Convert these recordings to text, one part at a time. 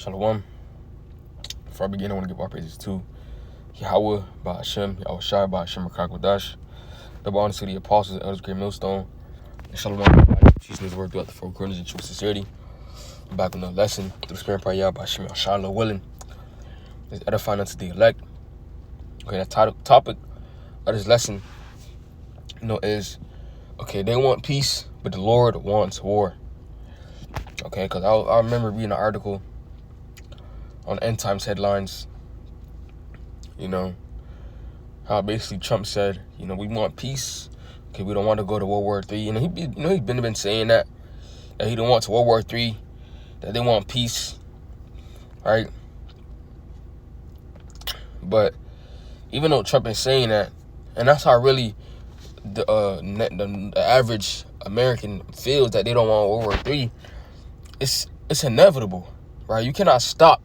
Shalom. Before I begin, I want to give all praises to Yahweh, Ba'ashem, Yahushua, Ba'ashem, Rakakwadash, double honor to the apostles and elders, great millstone, and Shalom, teaching his word throughout the four corners in true sincerity. I'm back with another lesson through the spirit of Yahweh, Ba'ashem, Yahushua, Lord willing, is edifying unto the elect. Okay, that topic of this lesson, is, they want peace, but the Lord wants war. Okay, because I remember reading an article on End Times headlines, how basically Trump said, we want peace. Okay, we don't want to go to World War III. He's been saying that he don't want to World War III, that they want peace, right? But even though Trump is saying that, and that's how really the average American feels, that they don't want World War III, it's inevitable, right? You cannot stop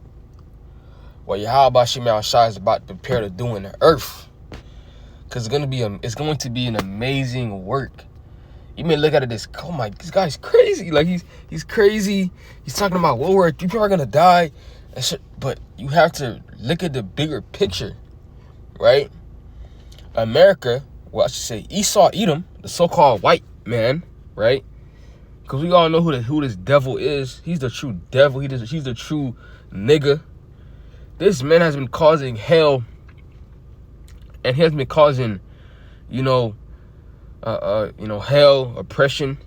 what Yahweh Shema Shai is about to prepare to do in the earth, because it's going to be an amazing work. You may look at it as, this guy's crazy. Like he's crazy. He's talking about World War III, people are gonna die and shit. But you have to look at the bigger picture, right? America, well, I should say Esau Edom, the so-called white man, right? Because we all know who this devil is. He's the true devil. He's the true nigga. This man has been causing hell, and he has been causing, hell, oppression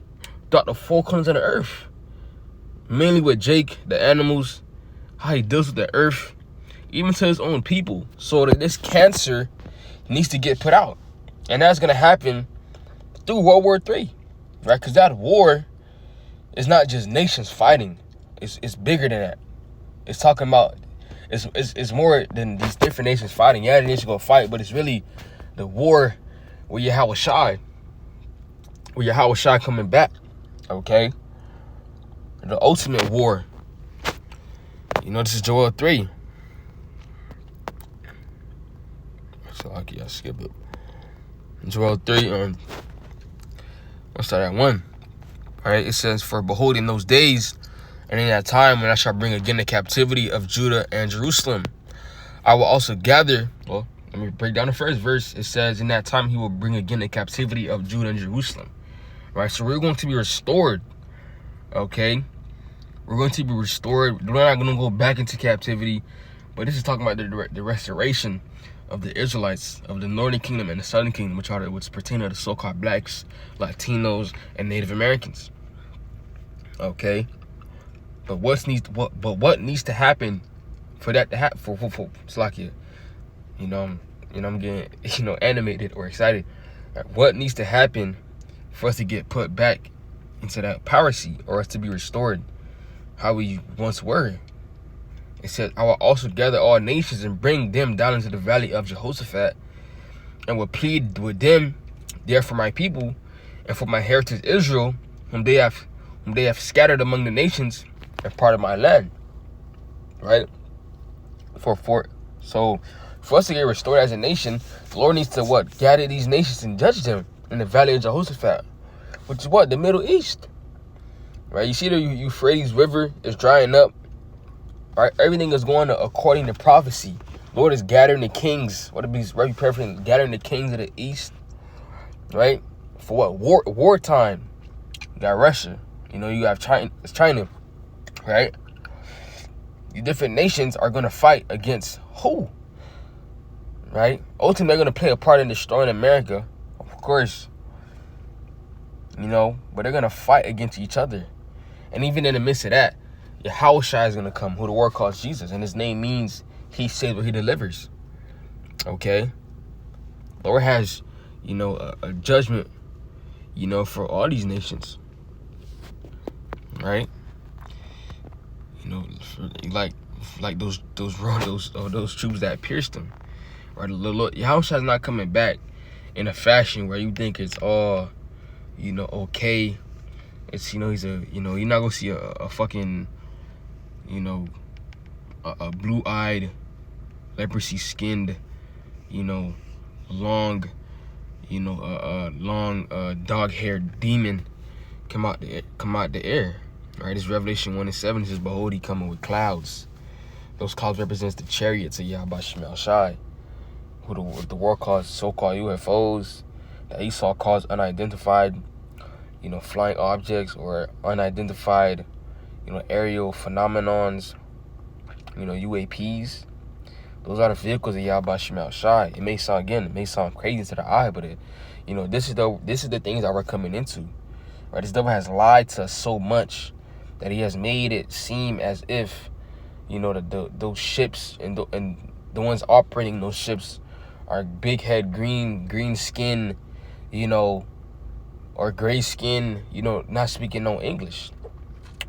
throughout the four corners of the earth. Mainly with Jake, the animals, how he deals with the earth, even to his own people. So that this cancer needs to get put out. And that's going to happen through World War III, right? Because that war is not just nations fighting. It's bigger than that. It's talking about, it's more than these different nations fighting. Yeah, the nations go fight, but it's really the war where Yahweh Shai coming back, okay? The ultimate war. This is Joel 3. So I skip it. Joel 3, let's start at 1. All right, it says, "For behold, in those days, and in that time when I shall bring again the captivity of Judah and Jerusalem, I will also gather," well, let me break down the first verse. It says, "In that time he will bring again the captivity of Judah and Jerusalem." Right, so we're going to be restored, okay? We're going to be restored. We're not going to go back into captivity, but this is talking about the restoration of the Israelites, of the northern kingdom and the southern kingdom, which pertain to the so-called blacks, Latinos, and Native Americans. Okay, but what needs to happen for that to happen? For Slakia, I'm getting animated or excited. What needs to happen for us to get put back into that power seat, or us to be restored how we once were? It said, "I will also gather all nations and bring them down into the valley of Jehoshaphat, and will plead with them there for my people and for my heritage Israel, whom they have scattered among the nations and part of my land." Right? So for us to get restored as a nation, the Lord needs to gather these nations and judge them in the valley of Jehoshaphat, which is the Middle East. Right? You see the Euphrates River is drying up. Right? Everything is going according to prophecy. Lord is gathering the kings. Gathering the kings of the east. Right? For what? Wartime. You got Russia. You have China. It's China. Right? The different nations are going to fight against who? Right? Ultimately, they're going to play a part in destroying America. Of course. But they're going to fight against each other. And even in the midst of that, Yahweh Shai is going to come, who the word calls Jesus. And his name means he saves or he delivers. Okay? The Lord has, a judgment, for all these nations. Right? Like those troops that pierced him. Right? Yahweh Shai is not coming back in a fashion where you think it's all, okay. It's, he's you're not going to see a fucking, a blue-eyed, leprosy-skinned, long, dog-haired demon come out the air. Right? This Revelation 1:7 says, "Behold, he coming with clouds." Those clouds represents the chariots of Yahweh Shemel Shai, who the world calls so-called UFOs, that Esau calls unidentified, flying objects or unidentified, aerial phenomenons, UAPs. Those are the vehicles of Yahweh Shemel Shai. It may sound crazy to the eye, but this is the things that we're coming into. Right? This devil has lied to us so much that he has made it seem as if, those ships and the ones operating those ships are big head, green skin, or gray skin, not speaking no English,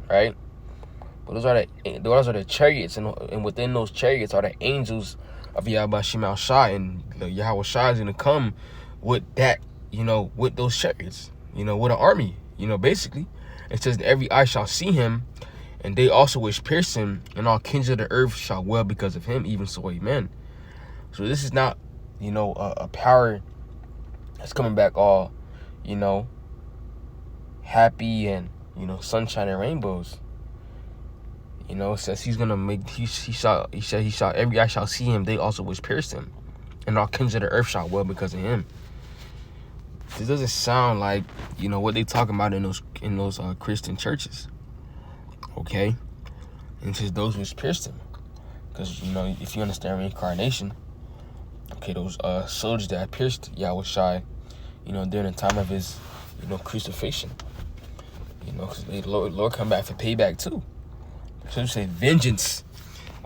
right? But those are the chariots, and within those chariots are the angels of Yahweh Shemel Shai, and the Yahweh Shai is gonna come with that, with those chariots, with an army, basically. It says, every eye shall see him, and they also which pierce him, and all kindred of the earth shall well because of him, even so, amen. So this is not, a power that's coming back all, happy and, sunshine and rainbows. It says he's gonna make, he shall, every eye shall see him, they also which pierced him, and all kindred of the earth shall well because of him. This doesn't sound like, what they talking about in those Christian churches. Okay? And it says those which pierced him. Because, if you understand reincarnation, okay, those soldiers that pierced Yahweh Shai, during the time of his, crucifixion. Because the Lord come back for payback too. So you say vengeance,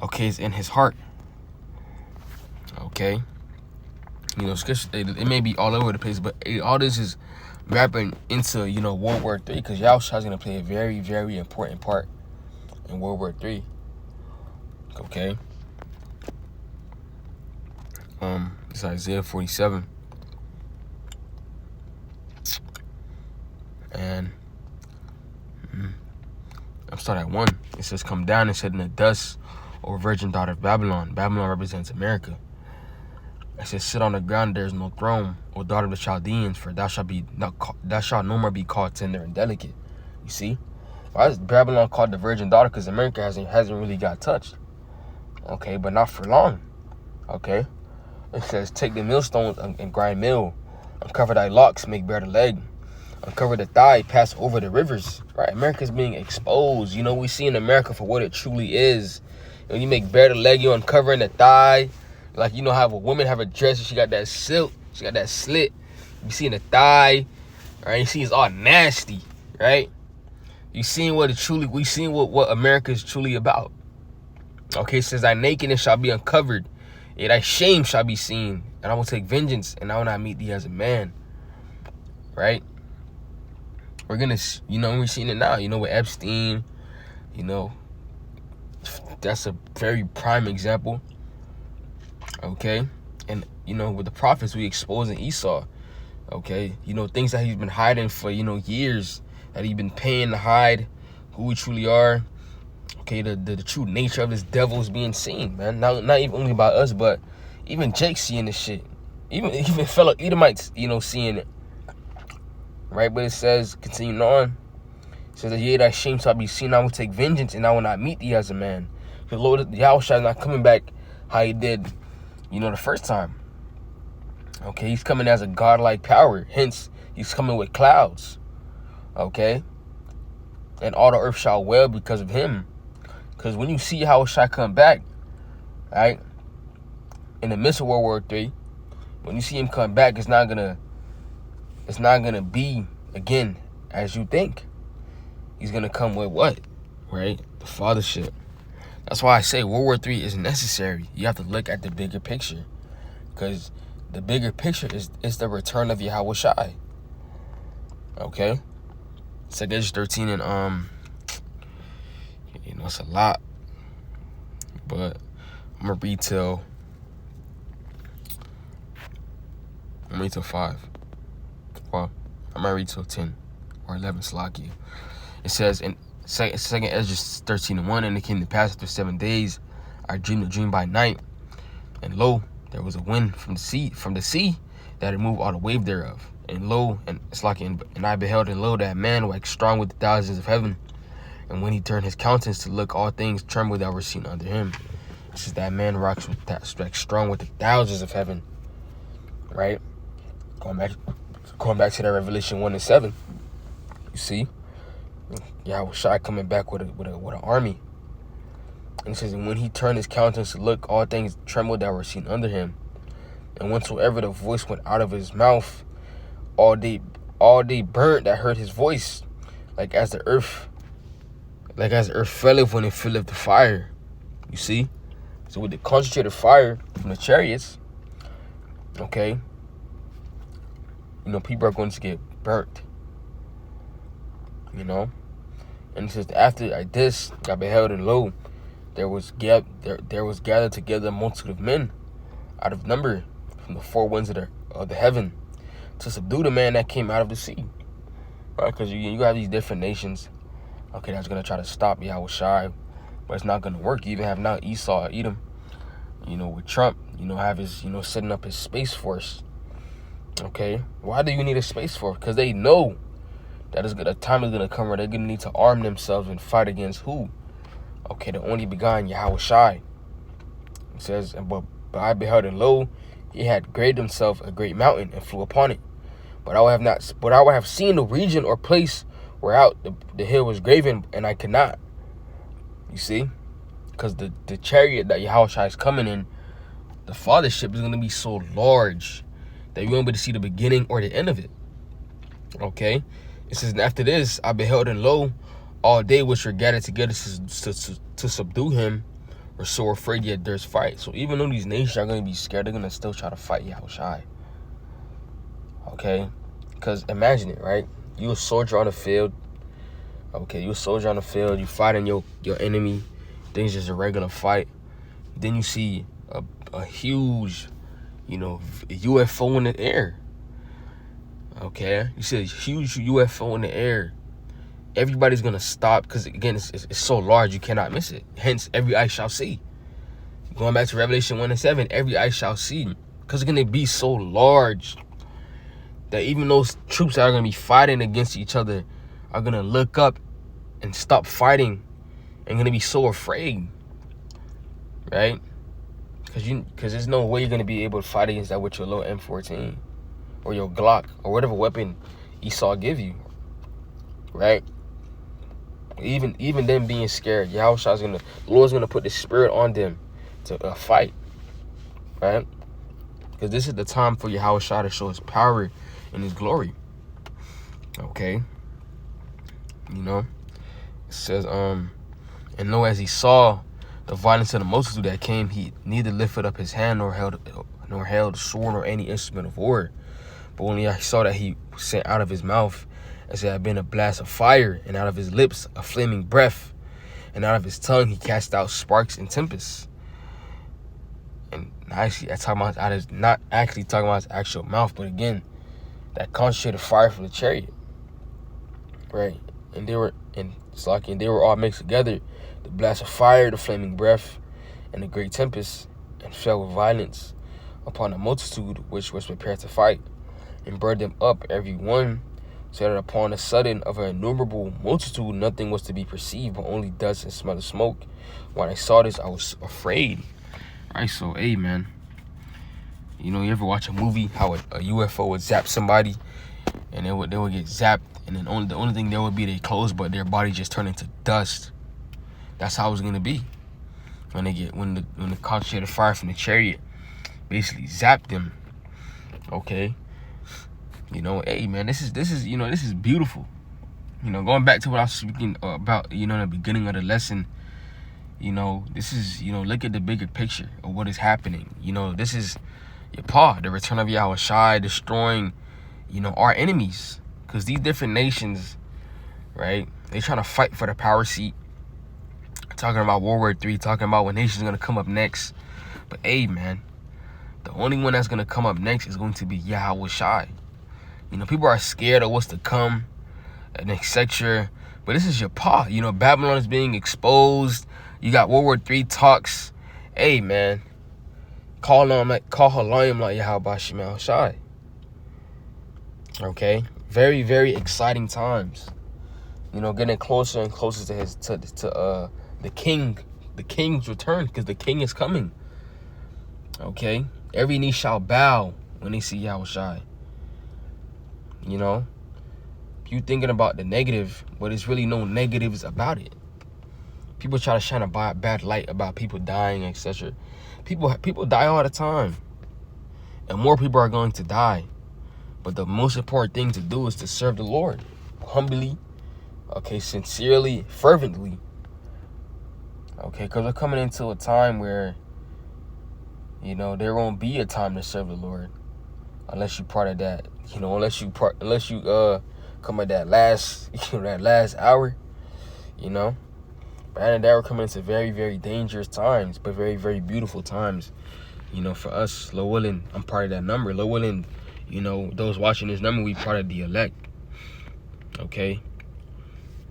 okay, is in his heart. Okay? Scripture, it may be all over the place, but all this is wrapping into, World War III, because Yahweh Shai is going to play a very, very important part in World War III. Okay? It's Isaiah 47. And I'm starting at 1. It says, come down and sit in the dust, O virgin daughter of Babylon. Babylon represents America. It says, sit on the ground, there is no throne, O daughter of the Chaldeans, for thou shalt no more be called tender and delicate. You see? Why is Babylon called the virgin daughter? Because America hasn't really got touched. Okay, but not for long. Okay? It says, take the millstones and grind meal. Uncover thy locks, make bare the leg. Uncover the thigh, pass over the rivers. Right? America's being exposed. We see in America for what it truly is. You make bare the leg, you're uncovering the thigh. Like, how a woman have a dress and she got that silk, she got that slit. You see in the thigh, right? You see it's all nasty, right? We seeing what America is truly about. Okay, it says, thy nakedness shall be uncovered, and thy shame shall be seen, and I will take vengeance, and I will not meet thee as a man. Right? We're gonna, we're seeing it now, with Epstein, that's a very prime example. Okay? And, with the prophets, we exposing Esau. Okay? Things that he's been hiding for, years, that he's been paying to hide who we truly are. Okay, the true nature of this devil is being seen, man. Not even only by us, but even Jake seeing this shit. Even fellow Edomites, seeing it. Right? But it says, continuing on, it says that yea, thy shame shall be seen, I will take vengeance, and I will not meet thee as a man. The Lord Yahweh Shai is not coming back how he did, the first time. Okay, he's coming as a godlike power. Hence, he's coming with clouds. Okay? And all the earth shall wail because of him. Because when you see Yahweh Shai come back, right, in the midst of World War III, when you see him come back, it's not gonna be again as you think. He's gonna come with what? Right? The fathership. That's why I say World War III is necessary. You have to look at the bigger picture. Because the bigger picture is the return of Yahweh Shai. Okay? It's like Exodus 13 and it's a lot. But I'm gonna read till 5. Well, I'm gonna read till 10 or 11, Salakia. It says in second Esdras 13 and 1, and it came to pass after 7 days, I dreamed a dream by night, and lo, there was a wind from the sea that had moved all the wave thereof. And lo, and Salakia, and I beheld, and lo, that man like strong with the thousands of heaven. And when he turned his countenance to look, all things trembled that were seen under him. This is that man rocks with that strong with the thousands of heaven, right? Going back to that Revelation 1:7, you see, Yahweh Shai coming back with an army, and it says, and when he turned his countenance to look, all things trembled that were seen under him, and whensoever the voice went out of his mouth, all they burnt that heard his voice, like as the earth felleth when it filleth the fire. You see? So with the concentrated fire from the chariots, okay, you know, people are going to get burnt. You know? And it says, after this I beheld, and lo, there was gathered together a multitude of men out of number from the four winds of the heaven to subdue the man that came out of the sea. Right? Because you have these different nations, okay, that's going to try to stop Yahweh Shai, but it's not going to work. You even have now Esau, Edom, you know, with Trump, you know, have his, you know, setting up his space force. Okay, why do you need a space force? Because they know that a time is going to come where they're going to need to arm themselves and fight against who? Okay, the only begotten Yahweh Shai. It says, but I beheld, and lo, he had graved himself a great mountain and flew upon it. But I would have seen the region or place whereout the hill was graven, and I could not. You see? Because the chariot that Yahweh Shai is coming in, the fathership is going to be so large that you won't be able to see the beginning or the end of it. Okay? It says, and after this, I beheld, and lo, all they which were gathered together to subdue him were so afraid, yet there's fight. So even though these nations are going to be scared, they're going to still try to fight Yahweh Shai. Okay? Because imagine it, right? You a soldier on the field. Okay, you a soldier on the field. You fighting your enemy. Things just a regular fight. Then you see a huge, you know, UFO in the air. Okay? You see a huge UFO in the air. Everybody's going to stop because, again, it's so large you cannot miss it. Hence, every eye shall see. Going back to Revelation 1:7, every eye shall see. Because it's going to be so large that even those troops that are going to be fighting against each other are going to look up and stop fighting and going to be so afraid. Right? Because there's no way you're going to be able to fight against that with your little M14 or your Glock or whatever weapon Esau give you. Right? Even them being scared, the Lord's gonna put the spirit on them to fight, right? Because this is the time for Yahweh Shai to show his power and his glory. Okay, you know, it says, and lo, as he saw the violence of the multitude that came, he neither lifted up his hand nor held a sword nor any instrument of war, but only I saw that he sent out of his mouth as it had been a blast of fire, and out of his lips a flaming breath, and out of his tongue he cast out sparks and tempests. And actually, not actually talking about his actual mouth, but again, that concentrated fire from the chariot, right? And they were all mixed together, the blast of fire, the flaming breath, and the great tempest, and fell with violence upon the multitude which was prepared to fight, and burned them up every one, so that upon a sudden of an innumerable multitude nothing was to be perceived, but only dust and smell of smoke. When I saw this, I was afraid. Right, so, hey, man, you know, you ever watch a movie how a UFO would zap somebody, and they would get zapped, and then the only thing there would be their clothes, but their body just turned into dust. That's how it's gonna be when the concentrated fire from the chariot basically zapped them. Okay. You know, hey, man, this is beautiful. You know, going back to what I was speaking about, you know, in the beginning of the lesson, you know, this is, you know, look at the bigger picture of what is happening. You know, this is Yahweh, the return of Yahweh Shai, destroying, you know, our enemies. Because these different nations, right, they trying to fight for the power seat. Talking about World War III, talking about what nation's going to come up next. But, hey, man, the only one that's going to come up next is going to be Yahweh Shai. You know, people are scared of what's to come, and etc. But this is your paw. You know, Babylon is being exposed. You got World War III talks. Hey, man, call Halayim like Yahweh Shemel Shai. Okay, very, very exciting times. You know, getting closer and closer to the king the king's return, because the king is coming. Okay? Every knee shall bow when they see Yahushua. You know? You thinking about the negative, but there's really no negatives about it. People try to shine a bad light about people dying, etc. People die all the time. And more people are going to die. But the most important thing to do is to serve the Lord. Humbly. Okay, sincerely, fervently. Okay, because we're coming into a time where, you know, there won't be a time to serve the Lord. Unless you part of that, you know, unless you come at that last, that last hour, you know. And that we're coming into very, very dangerous times, but very, very beautiful times. You know, for us, Lord willing, I'm part of that number. Lord willing, you know, those watching this number, we part of the elect. Okay?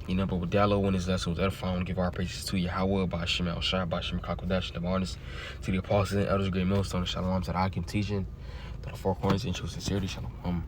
You know, but with that, Lord willing, this lesson was edifying. I want to give our praises to Yahweh, by Shem El Shai, by Shem Kakodash, the Barnes, to the apostles and elders, great millstone, shalom, to the Hakim teaching, to the four corners, and show sincerity, shalom.